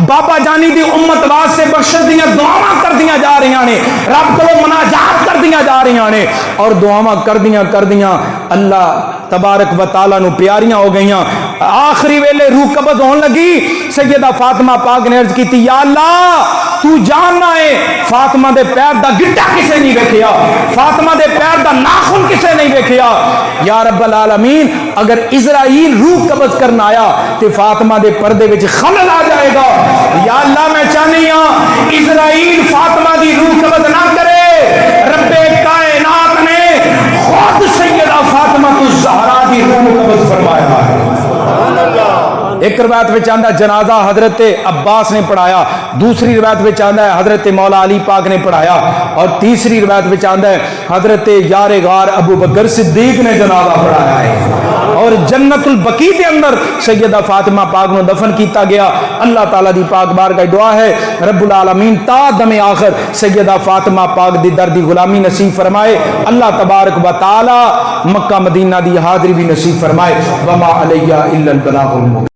بابا جانی دی امت واسطے بخشش دیاں دعاواں کردیاں جا رہی ہیں، رب کو مناجات کردیاں جا رہی ہیں اور دعاواں کردیاں اللہ تبارک و تعالیٰ نو پیاریاں ہو گئیاں۔ آخری ویلے روح قبض ہون لگی، سیدہ فاطمہ پاک نے عرض کی یا اللہ تو جاننا ہے فاطمہ دے پیر دا گٹا کسے نہیں ویکھیا، فاطمہ دے پیر دا ناخن کسے نہیں ویکھیا۔ یا رب العالمین اگر اسرائیل روح قبض کرنا آیا تے فاطمہ دے پردے وچ خلل آ جائے گا۔ یا اللہ میں چاہنی ہاں اسرائیل فاطمہ دی روح قبض نہ کرے، رب کائنات نے خود سیدہ فاطمہ الزہرا دی روح قبض فرمایا ہے۔ ایک روایت میں چاہتا ہے جنازہ حضرت عباس نے پڑھایا، دوسری روایت میں چاہتا ہے حضرت مولا علی پاک نے پڑھایا، اور تیسری روایت میں چاہتا ہے حضرت یار غار ابو بکر صدیق نے جنازہ پڑھایا ہے، اور جنت البقیع کے اندر سیدہ فاطمہ پاک نے دفن کیتا گیا۔ اللہ تعالیٰ دی پاک بار کا دعا ہے رب العالمین تا دم آخر سیدہ فاطمہ پاک دی دردی غلامی نصیب فرمائے، اللہ تبارک و تعالی مکہ مدینہ دی حاضری بھی نصیب فرمائے۔ وما علیہ الا البلاغ المبین۔